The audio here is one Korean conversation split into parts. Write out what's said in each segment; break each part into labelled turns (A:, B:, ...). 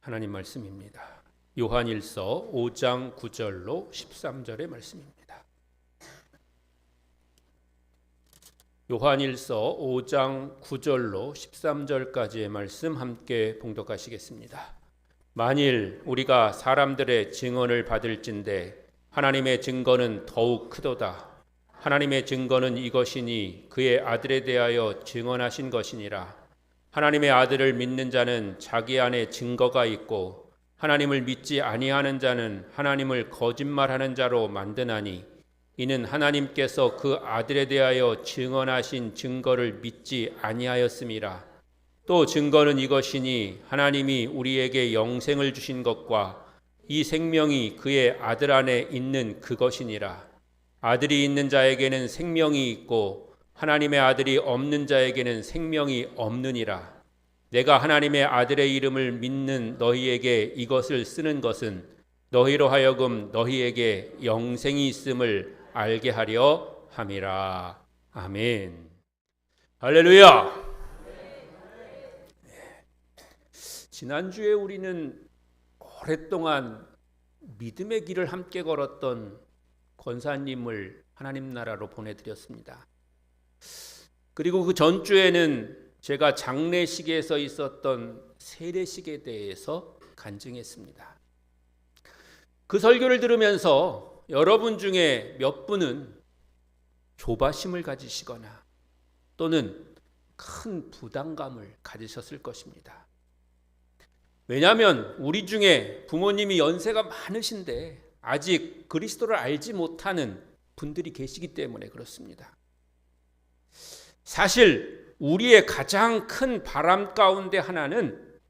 A: 하나님 말씀입니다. 요한일서 5장 9절로 13절의 말씀입니다. 요한일서 5장 9절로 13절까지의 말씀 함께 봉독하시겠습니다. 만일 우리가 사람들의 증언을 받을진대 하나님의 증거는 더욱 크도다. 하나님의 증거는 이것이니 그의 아들에 대하여 증언하신 것이니라. 하나님의 아들을 믿는 자는 자기 안에 증거가 있고 하나님을 믿지 아니하는 자는 하나님을 거짓말하는 자로 만드나니 이는 하나님께서 그 아들에 대하여 증언하신 증거를 믿지 아니하였음이라. 또 증거는 이것이니 하나님이 우리에게 영생을 주신 것과 이 생명이 그의 아들 안에 있는 그것이니라. 아들이 있는 자에게는 생명이 있고 하나님의 아들이 없는 자에게는 생명이 없느니라. 내가 하나님의 아들의 이름을 믿는 너희에게 이것을 쓰는 것은 너희로 하여금 너희에게 영생이 있음을 알게 하려 함이라. 아멘. 할렐루야. 지난주에 우리는 오랫동안 믿음의 길을 함께 걸었던 권사님을 하나님 나라로 보내드렸습니다. 그리고 그 전주에는 제가 장례식에서 있었던 세례식에 대해서 간증했습니다. 그 설교를 들으면서 여러분 중에 몇 분은 조바심을 가지시거나 또는 큰 부담감을 가지셨을 것입니다. 왜냐하면 우리 중에 부모님이 연세가 많으신데 아직 그리스도를 알지 못하는 분들이 계시기 때문에 그렇습니다. 사실 우리의 가장 큰 바람 가운데 하나는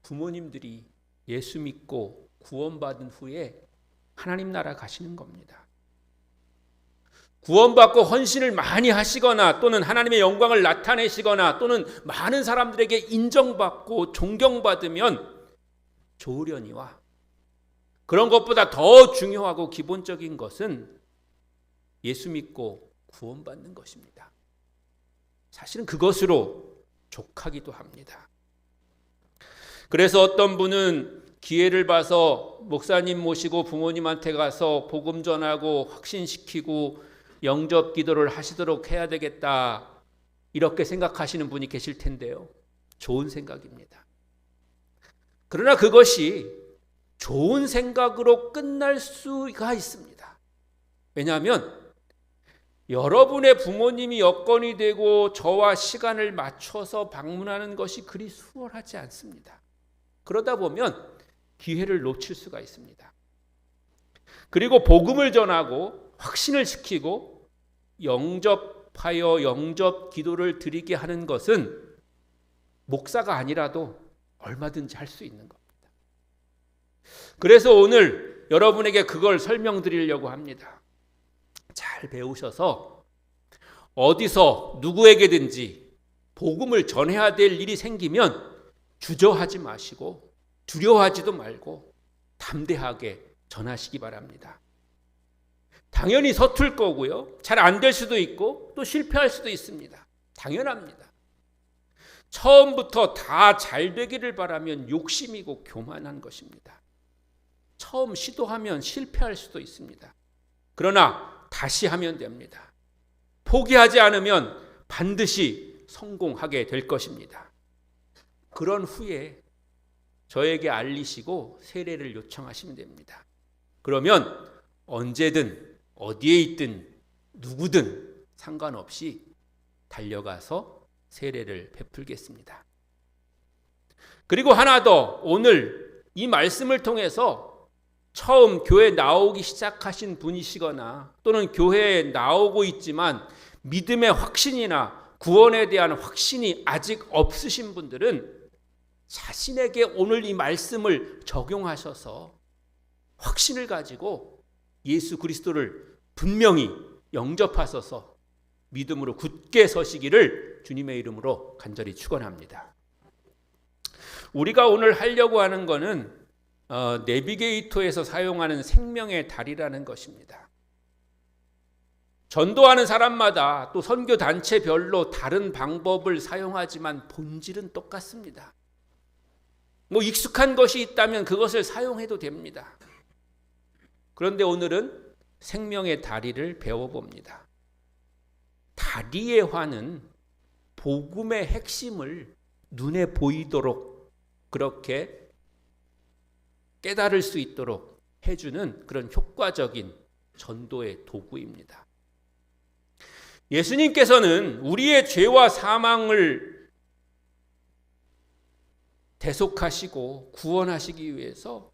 A: 부모님들이 예수 믿고 구원받은 후에 하나님 나라 가시는 겁니다. 구원받고 헌신을 많이 하시거나 또는 하나님의 영광을 나타내시거나 또는 많은 사람들에게 인정받고 존경받으면 좋으려니와 그런 것보다 더 중요하고 기본적인 것은 예수 믿고 구원받는 것입니다. 사실은 그것으로 족하기도 합니다. 그래서 어떤 분은 기회를 봐서 목사님 모시고 부모님한테 가서 복음 전하고 확신시키고 영접 기도를 하시도록 해야 되겠다 이렇게 생각하시는 분이 계실 텐데요. 좋은 생각입니다. 그러나 그것이 좋은 생각으로 끝날 수가 있습니다. 왜냐하면 여러분의 부모님이 여건이 되고 저와 시간을 맞춰서 방문하는 것이 그리 수월하지 않습니다. 그러다 보면 기회를 놓칠 수가 있습니다. 그리고 복음을 전하고 확신을 시키고 영접하여 영접 기도를 드리게 하는 것은 목사가 아니라도 얼마든지 할 수 있는 겁니다. 그래서 오늘 여러분에게 그걸 설명드리려고 합니다. 잘 배우셔서 어디서 누구에게든지 복음을 전해야 될 일이 생기면 주저하지 마시고 두려워하지도 말고 담대하게 전하시기 바랍니다. 당연히 서툴 거고요. 잘 안 될 수도 있고 또 실패할 수도 있습니다. 당연합니다. 처음부터 다 잘 되기를 바라면 욕심이고 교만한 것입니다. 처음 시도하면 실패할 수도 있습니다. 그러나 다시 하면 됩니다. 포기하지 않으면 반드시 성공하게 될 것입니다. 그런 후에 저에게 알리시고 세례를 요청하시면 됩니다. 그러면 언제든 어디에 있든 누구든 상관없이 달려가서 세례를 베풀겠습니다. 그리고 하나 더, 오늘 이 말씀을 통해서 처음 교회 나오기 시작하신 분이시거나 또는 교회에 나오고 있지만 믿음의 확신이나 구원에 대한 확신이 아직 없으신 분들은 자신에게 오늘 이 말씀을 적용하셔서 확신을 가지고 예수 그리스도를 분명히 영접하셔서 믿음으로 굳게 서시기를 주님의 이름으로 간절히 축원합니다. 우리가 오늘 하려고 하는 것은 내비게이터에서 사용하는 생명의 달이라는 것입니다. 전도하는 사람마다 또 선교 단체별로 다른 방법을 사용하지만 본질은 똑같습니다. 뭐 익숙한 것이 있다면 그것을 사용해도 됩니다. 그런데 오늘은 생명의 다리를 배워봅니다. 다리의 화는 복음의 핵심을 눈에 보이도록 그렇게 깨달을 수 있도록 해주는 그런 효과적인 전도의 도구입니다. 예수님께서는 우리의 죄와 사망을 대속하시고 구원하시기 위해서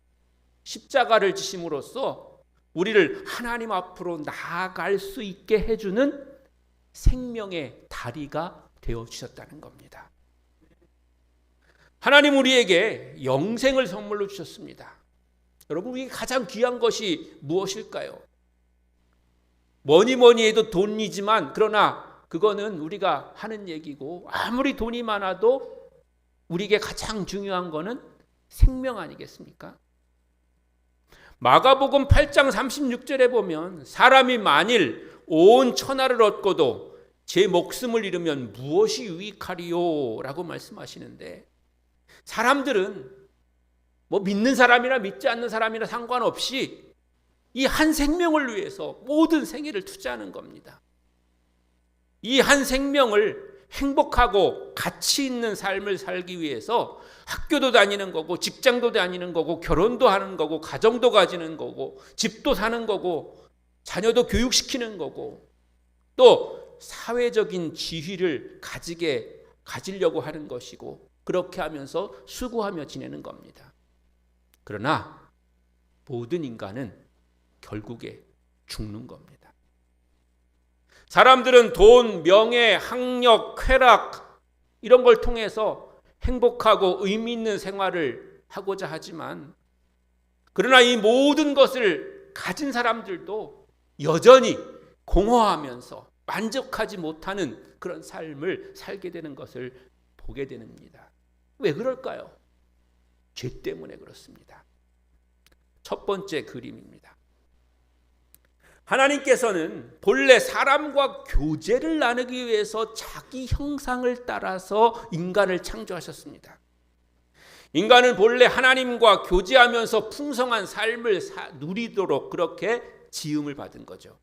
A: 십자가를 지심으로써 우리를 하나님 앞으로 나아갈 수 있게 해주는 생명의 다리가 되어주셨다는 겁니다. 하나님 우리에게 영생을 선물로 주셨습니다. 여러분, 우리에게 가장 귀한 것이 무엇일까요? 뭐니 해도 돈이지만 그러나 그거는 우리가 하는 얘기고, 아무리 돈이 많아도 우리에게 가장 중요한 거는 생명 아니겠습니까? 마가복음 8장 36절에 보면 사람이 만일 온 천하를 얻고도 제 목숨을 잃으면 무엇이 유익하리요? 라고 말씀하시는데, 사람들은 뭐 믿는 사람이나 믿지 않는 사람이나 상관없이 이 한 생명을 위해서 모든 생애를 투자하는 겁니다. 이 한 생명을 행복하고 가치 있는 삶을 살기 위해서 학교도 다니는 거고, 직장도 다니는 거고, 결혼도 하는 거고, 가정도 가지는 거고, 집도 사는 거고, 자녀도 교육시키는 거고, 또 사회적인 지위를 가지려고 하는 것이고, 그렇게 하면서 수고하며 지내는 겁니다. 그러나 모든 인간은 결국에 죽는 겁니다. 사람들은 돈, 명예, 학력, 쾌락 이런 걸 통해서 행복하고 의미 있는 생활을 하고자 하지만, 그러나 이 모든 것을 가진 사람들도 여전히 공허하면서 만족하지 못하는 그런 삶을 살게 되는 것을 보게 됩니다. 왜 그럴까요? 죄 때문에 그렇습니다. 첫 번째 그림입니다. 하나님께서는 본래 사람과 교제를 나누기 위해서 자기 형상을 따라서 인간을 창조하셨습니다. 인간은 본래 하나님과 교제하면서 풍성한 삶을 누리도록 그렇게 지음을 받은 거죠.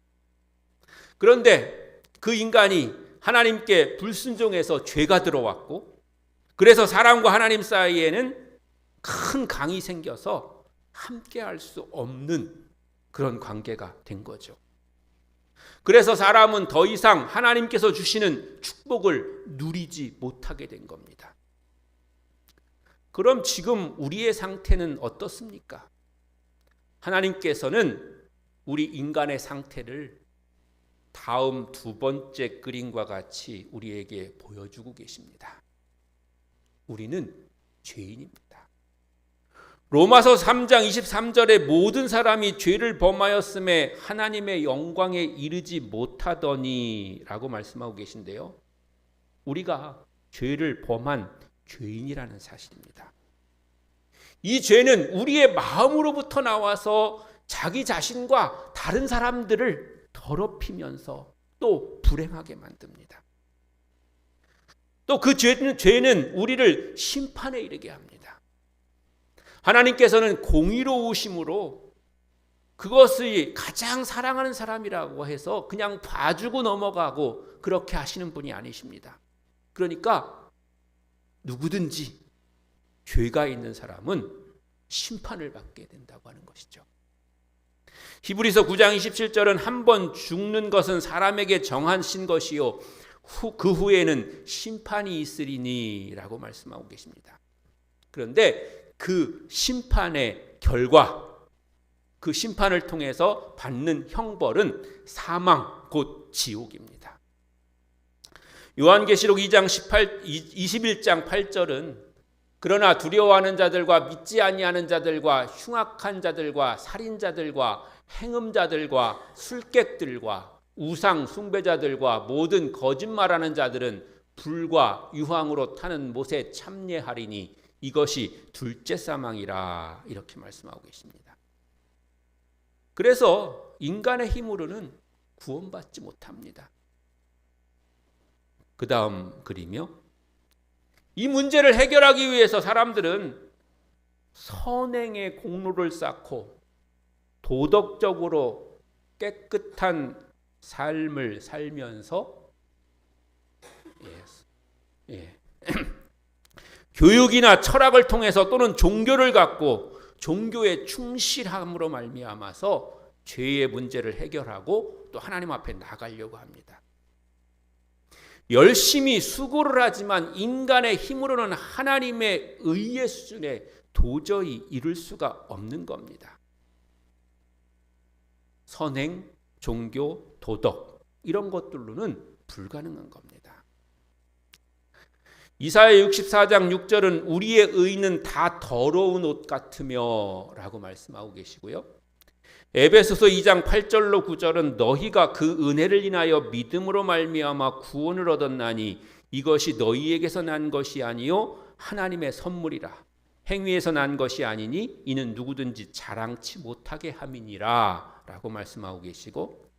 A: 그런데 그 인간이 하나님께 불순종해서 죄가 들어왔고, 그래서 사람과 하나님 사이에는 큰 강이 생겨서 함께할 수 없는 그런 관계가 된 거죠. 그래서 사람은 더 이상 하나님께서 주시는 축복을 누리지 못하게 된 겁니다. 그럼 지금 우리의 상태는 어떻습니까? 하나님께서는 우리 인간의 상태를 다음 두 번째 그림과 같이 우리에게 보여주고 계십니다. 우리는 죄인입니다. 로마서 3장 23절에 모든 사람이 죄를 범하였음에 하나님의 영광에 이르지 못하더니 라고 말씀하고 계신데요, 우리가 죄를 범한 죄인이라는 사실입니다. 이 죄는 우리의 마음으로부터 나와서 자기 자신과 다른 사람들을 더럽히면서 또 불행하게 만듭니다. 또 그 죄는 우리를 심판에 이르게 합니다. 하나님께서는 공의로우심으로 그것이 가장 사랑하는 사람이라고 해서 그냥 봐주고 넘어가고 그렇게 하시는 분이 아니십니다. 그러니까 누구든지 죄가 있는 사람은 심판을 받게 된다고 하는 것이죠. 히브리서 9장 27절은 한 번 죽는 것은 사람에게 정하신 것이요 그 후에는 심판이 있으리니 라고 말씀하고 계십니다. 그런데 그 심판의 결과, 그 심판을 통해서 받는 형벌은 사망, 곧 지옥입니다. 요한계시록 21장 8절은 그러나 두려워하는 자들과 믿지 아니하는 자들과 흉악한 자들과 살인자들과 행음자들과 술객들과 우상 숭배자들과 모든 거짓말하는 자들은 불과 유황으로 타는 못에 참례하리니 이것이 둘째 사망이라 이렇게 말씀하고 계십니다. 그래서 인간의 힘으로는 구원받지 못합니다. 그 다음 그림이요. 이 문제를 해결하기 위해서 사람들은 선행의 공로를 쌓고 도덕적으로 깨끗한 삶을 살면서 교육이나 철학을 통해서 또는 종교를 갖고 종교에 충실함으로 말미암아서 죄의 문제를 해결하고 또 하나님 앞에 나가려고 합니다. 열심히 수고를 하지만 인간의 힘으로는 하나님의 의의 수준에 도저히 이룰 수가 없는 겁니다. 선행, 종교, 도덕 이런 것들로는 불가능한 겁니다. 이사야 64장 6절은 우리의 의는 다 더러운 옷 같으며 라고 말씀하고 계시고요. 에베소서 2장 8절로 9절은 너희가 그 은혜를 인하여 믿음으로 말미암아 구원을 얻었나니 이것이 너희에게서 난 것이 아니요 하나님의 선물이라. 행위에서 난 것이 아니니 이는 누구든지 자랑치 못하게 함이니라 라고 말씀하고 계시고,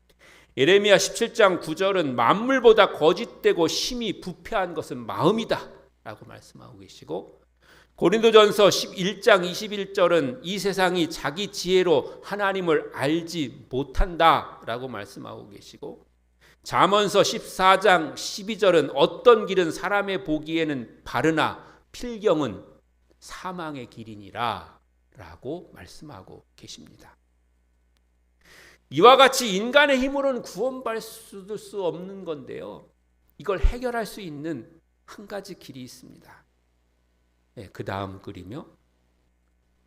A: 예레미야 17장 9절은 만물보다 거짓되고 심히 부패한 것은 마음이다 라고 말씀하고 계시고, 고린도전서 11장 21절은 이 세상이 자기 지혜로 하나님을 알지 못한다 라고 말씀하고 계시고, 잠언서 14장 12절은 어떤 길은 사람의 보기에는 바르나 필경은 사망의 길이니라 라고 말씀하고 계십니다. 이와 같이 인간의 힘으로는 구원받을 수 없는 건데요, 이걸 해결할 수 있는 한 가지 길이 있습니다. 그 다음 글이며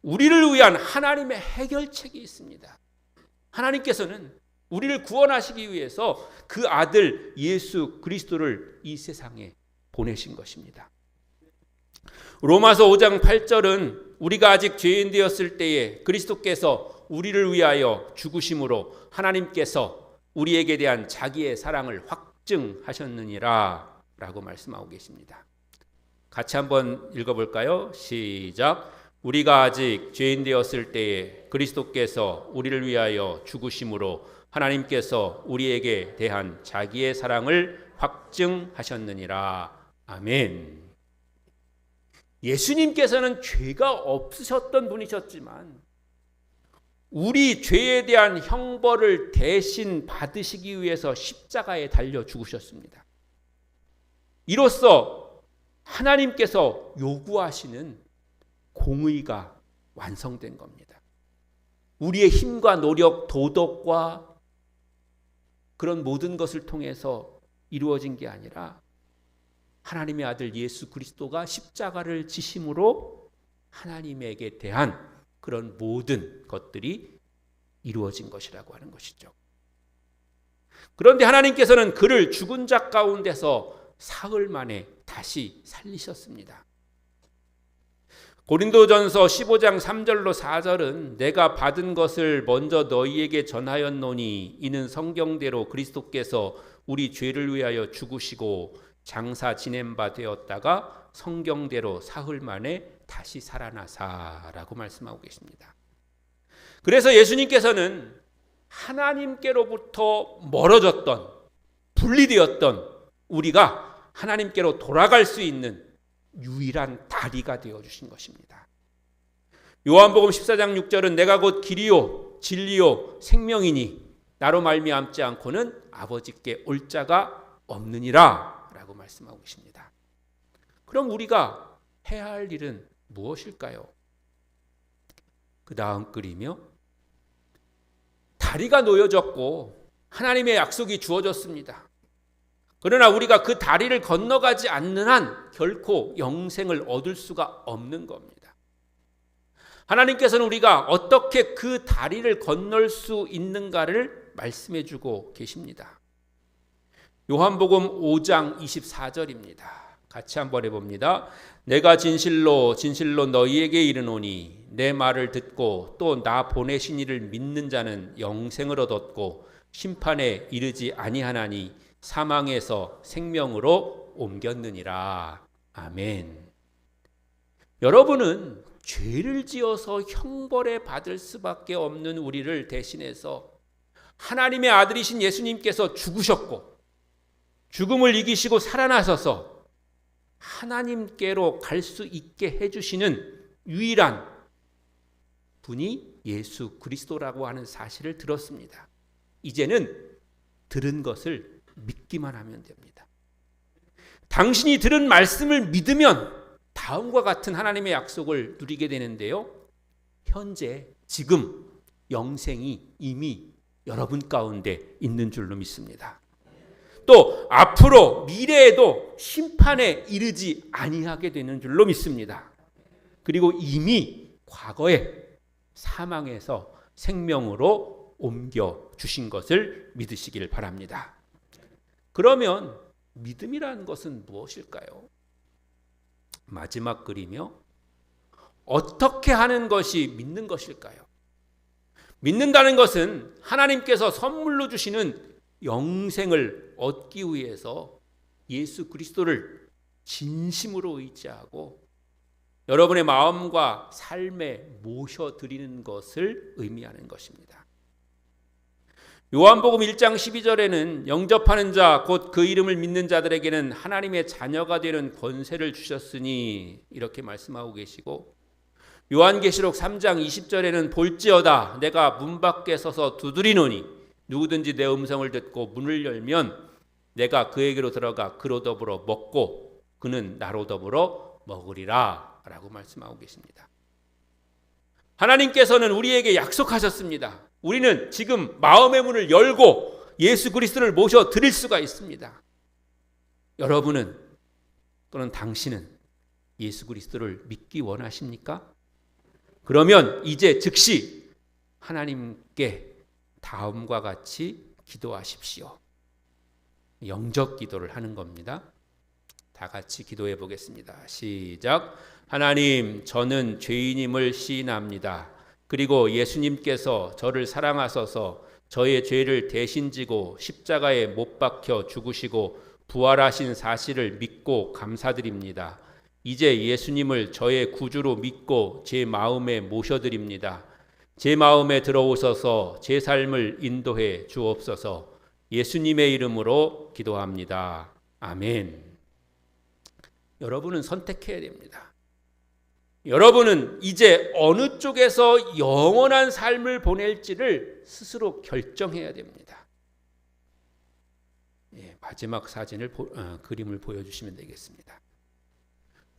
A: 우리를 위한 하나님의 해결책이 있습니다. 하나님께서는 우리를 구원하시기 위해서 그 아들 예수 그리스도를 이 세상에 보내신 것입니다. 로마서 5장 8절은 우리가 아직 죄인 되었을 때에 그리스도께서 우리를 위하여 죽으심으로 하나님께서 우리에게 대한 자기의 사랑을 확증하셨느니라 라고 말씀하고 계십니다. 같이 한번 읽어볼까요? 시작. 우리가 아직 죄인 되었을 때에 그리스도께서 우리를 위하여 죽으심으로 하나님께서 우리에게 대한 자기의 사랑을 확증하셨느니라. 아멘. 예수님께서는 죄가 없으셨던 분이셨지만 우리 죄에 대한 형벌을 대신 받으시기 위해서 십자가에 달려 죽으셨습니다. 이로써 하나님께서 요구하시는 공의가 완성된 겁니다. 우리의 힘과 노력, 도덕과 그런 모든 것을 통해서 이루어진 게 아니라 하나님의 아들 예수 그리스도가 십자가를 지심으로 하나님에게 대한 그런 모든 것들이 이루어진 것이라고 하는 것이죠. 그런데 하나님께서는 그를 죽은 자 가운데서 사흘 만에 다시 살리셨습니다. 고린도전서 15장 3절로 4절은 내가 받은 것을 먼저 너희에게 전하였노니 이는 성경대로 그리스도께서 우리 죄를 위하여 죽으시고 장사 지낸 바 되었다가 성경대로 사흘 만에 다시 살아나사라고 말씀하고 계십니다. 그래서 예수님께서는 하나님께로부터 멀어졌던, 분리되었던 우리가 하나님께로 돌아갈 수 있는 유일한 다리가 되어주신 것입니다. 요한복음 14장 6절은 내가 곧 길이요 진리요 생명이니 나로 말미암지 않고는 아버지께 올 자가 없느니라 라고 말씀하고 계십니다. 그럼 우리가 해야 할 일은 무엇일까요? 그 다음 글이며 다리가 놓여졌고 하나님의 약속이 주어졌습니다. 그러나 우리가 그 다리를 건너가지 않는 한 결코 영생을 얻을 수가 없는 겁니다. 하나님께서는 우리가 어떻게 그 다리를 건널 수 있는가를 말씀해 주고 계십니다. 요한복음 5장 24절입니다. 같이 한번 해봅니다. 내가 진실로 진실로 너희에게 이르노니 내 말을 듣고 또 나 보내신 이를 믿는 자는 영생을 얻었고 심판에 이르지 아니하나니 사망에서 생명으로 옮겼느니라. 아멘. 여러분은 죄를 지어서 형벌에 받을 수밖에 없는 우리를 대신해서 하나님의 아들이신 예수님께서 죽으셨고 죽음을 이기시고 살아나셔서 하나님께로 갈 수 있게 해주시는 유일한 분이 예수 그리스도라고 하는 사실을 들었습니다. 이제는 들은 것을 믿기만 하면 됩니다. 당신이 들은 말씀을 믿으면 다음과 같은 하나님의 약속을 누리게 되는데요. 현재 지금 영생이 이미 여러분 가운데 있는 줄로 믿습니다. 또 앞으로 미래에도 심판에 이르지 아니하게 되는 줄로 믿습니다. 그리고 이미 과거에 사망에서 생명으로 옮겨 주신 것을 믿으시길 바랍니다. 그러면 믿음이라는 것은 무엇일까요? 마지막 글이며 어떻게 하는 것이 믿는 것일까요? 믿는다는 것은 하나님께서 선물로 주시는 영생을 얻기 위해서 예수 그리스도를 진심으로 의지하고 여러분의 마음과 삶에 모셔드리는 것을 의미하는 것입니다. 요한복음 1장 12절에는 영접하는 자 곧 그 이름을 믿는 자들에게는 하나님의 자녀가 되는 권세를 주셨으니 이렇게 말씀하고 계시고, 요한계시록 3장 20절에는 볼지어다 내가 문 밖에 서서 두드리노니 누구든지 내 음성을 듣고 문을 열면 내가 그에게로 들어가 그로 더불어 먹고 그는 나로 더불어 먹으리라 라고 말씀하고 계십니다. 하나님께서는 우리에게 약속하셨습니다. 우리는 지금 마음의 문을 열고 예수 그리스도를 모셔 드릴 수가 있습니다. 여러분은 또는 당신은 예수 그리스도를 믿기 원하십니까? 그러면 이제 즉시 하나님께 다음과 같이 기도하십시오. 영접 기도를 하는 겁니다. 다 같이 기도해 보겠습니다. 시작. 하나님, 저는 죄인임을 시인합니다. 그리고 예수님께서 저를 사랑하셔서 저의 죄를 대신 지고 십자가에 못 박혀 죽으시고 부활하신 사실을 믿고 감사드립니다. 이제 예수님을 저의 구주로 믿고 제 마음에 모셔드립니다. 제 마음에 들어오셔서 제 삶을 인도해 주옵소서. 예수님의 이름으로 기도합니다. 아멘. 여러분은 선택해야 됩니다. 여러분은 이제 어느 쪽에서 영원한 삶을 보낼지를 스스로 결정해야 됩니다. 마지막 사진을 그림을 보여주시면 되겠습니다.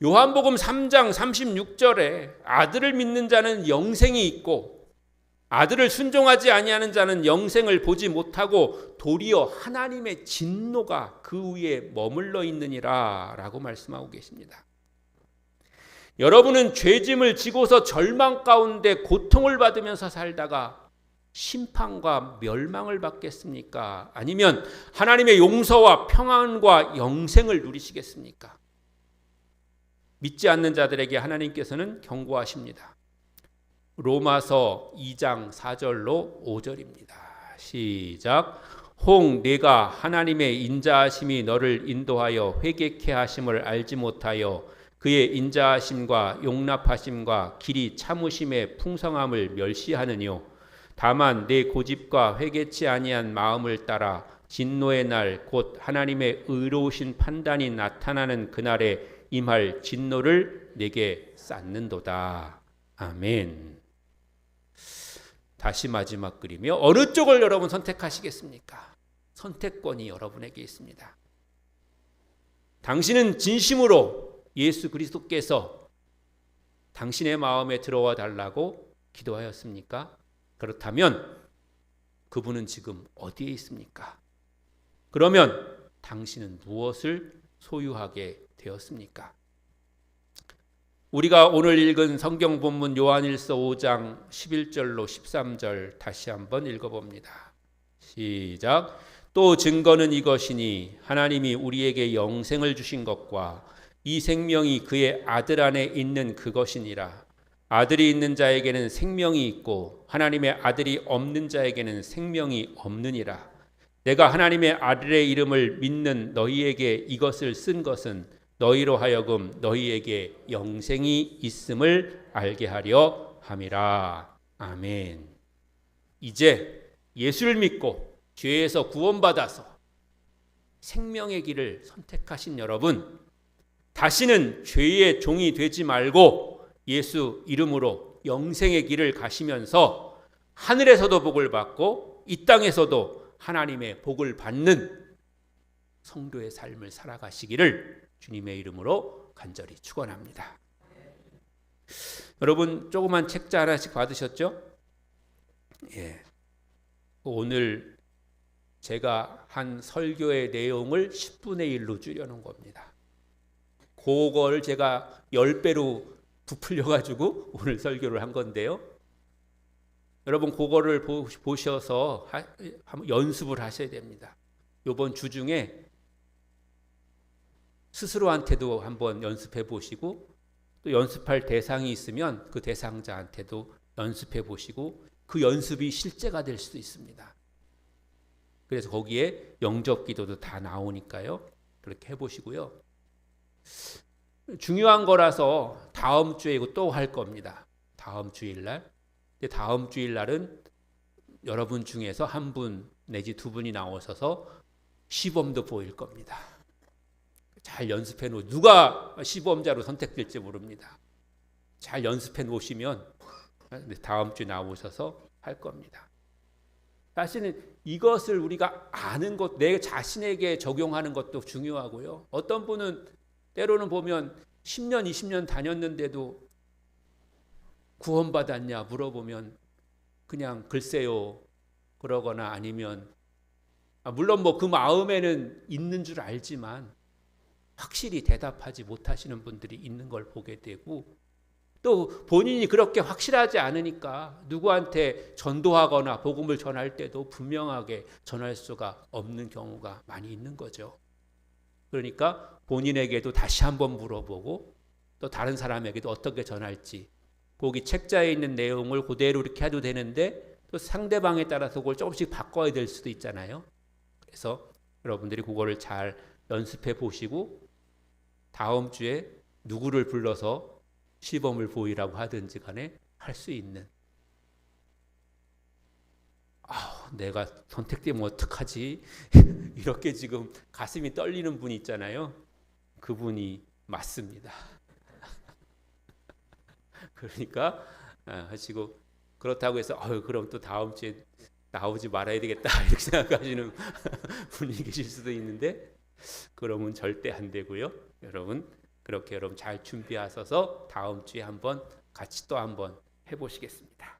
A: 요한복음 3장 36절에 아들을 믿는 자는 영생이 있고 아들을 순종하지 아니하는 자는 영생을 보지 못하고 도리어 하나님의 진노가 그 위에 머물러 있느니라 라고 말씀하고 계십니다. 여러분은 죄짐을 지고서 절망 가운데 고통을 받으면서 살다가 심판과 멸망을 받겠습니까? 아니면 하나님의 용서와 평안과 영생을 누리시겠습니까? 믿지 않는 자들에게 하나님께서는 경고하십니다. 로마서 2장 4절로 5절입니다. 시작. 혹 네가 하나님의 인자하심이 너를 인도하여 회개케 하심을 알지 못하여 그의 인자하심과 용납하심과 길이 참으심의 풍성함을 멸시하느뇨. 다만 내 고집과 회개치 아니한 마음을 따라 진노의 날 곧 하나님의 의로우신 판단이 나타나는 그날에 임할 진노를 내게 쌓는도다. 아멘. 다시 마지막 글이며 어느 쪽을 여러분 선택하시겠습니까? 선택권이 여러분에게 있습니다. 당신은 진심으로 예수 그리스도께서 당신의 마음에 들어와 달라고 기도하였습니까? 그렇다면 그분은 지금 어디에 있습니까? 그러면 당신은 무엇을 소유하게 되었습니까? 우리가 오늘 읽은 성경 본문 요한일서 5장 11절로 13절 다시 한번 읽어봅니다. 시작. 또 증거는 이것이니 하나님이 우리에게 영생을 주신 것과 이 생명이 그의 아들 안에 있는 그것이니라. 아들이 있는 자에게는 생명이 있고 하나님의 아들이 없는 자에게는 생명이 없느니라. 내가 하나님의 아들의 이름을 믿는 너희에게 이것을 쓴 것은 너희로 하여금 너희에게 영생이 있음을 알게 하려 함이라. 아멘. 이제 예수를 믿고 죄에서 구원받아서 생명의 길을 선택하신 여러분, 다시는 죄의 종이 되지 말고 예수 이름으로 영생의 길을 가시면서 하늘에서도 복을 받고 이 땅에서도 하나님의 복을 받는 성도의 삶을 살아가시기를 주님의 이름으로 간절히 축원합니다. 여러분 조그만 책자 하나씩 받으셨죠? 예. 오늘 제가 한 설교의 내용을 10분의 1로 줄여놓은 겁니다. 그걸 제가 10배로 부풀려가지고 오늘 설교를 한 건데요. 여러분 그거를 보셔서 한번 연습을 하셔야 됩니다. 이번 주 중에 스스로한테도 한번 연습해 보시고 또 연습할 대상이 있으면 그 대상자한테도 연습해 보시고 그 연습이 실제가 될 수도 있습니다. 그래서 거기에 영접 기도도 다 나오니까요. 그렇게 해보시고요. 중요한 거라서 다음 주에 이거 또 할 겁니다. 다음 주일날. 다음 주일날은 여러분 중에서 한 분 내지 두 분이 나오셔서 시범도 보일 겁니다. 잘 연습해 놓으 누가 시범자로 선택될지 모릅니다. 잘 연습해 놓으시면 다음 주에 나오셔서 할 겁니다. 사실은 이것을 우리가 아는 것, 내 자신에게 적용하는 것도 중요하고요. 어떤 분은 때로는 보면 10년, 20년 다녔는데도 구원받았냐 물어보면 그냥 글쎄요 그러거나 아니면 물론 뭐 그 마음에는 있는 줄 알지만 확실히 대답하지 못하시는 분들이 있는 걸 보게 되고 또 본인이 그렇게 확실하지 않으니까 누구한테 전도하거나 복음을 전할 때도 분명하게 전할 수가 없는 경우가 많이 있는 거죠. 그러니까 본인에게도 다시 한번 물어보고 또 다른 사람에게도 어떻게 전할지 거기 책자에 있는 내용을 그대로 이렇게 해도 되는데 또 상대방에 따라서 그걸 조금씩 바꿔야 될 수도 있잖아요. 그래서 여러분들이 그거를 잘 연습해 보시고 다음 주에 누구를 불러서 시범을 보이라고 하든지 간에 할 수 있는 내가 선택되면 어떡하지? 이렇게 지금 가슴이 떨리는 분이 있잖아요. 그분이 맞습니다. 그러니까 하시고 그렇다고 해서 그럼 또 다음 주에 나오지 말아야 되겠다 이렇게 생각하시는 분이 계실 수도 있는데 그러면 절대 안 되고요. 여러분 그렇게 여러분 잘 준비하셔서 다음 주에 한번 같이 또 한번 해보시겠습니다.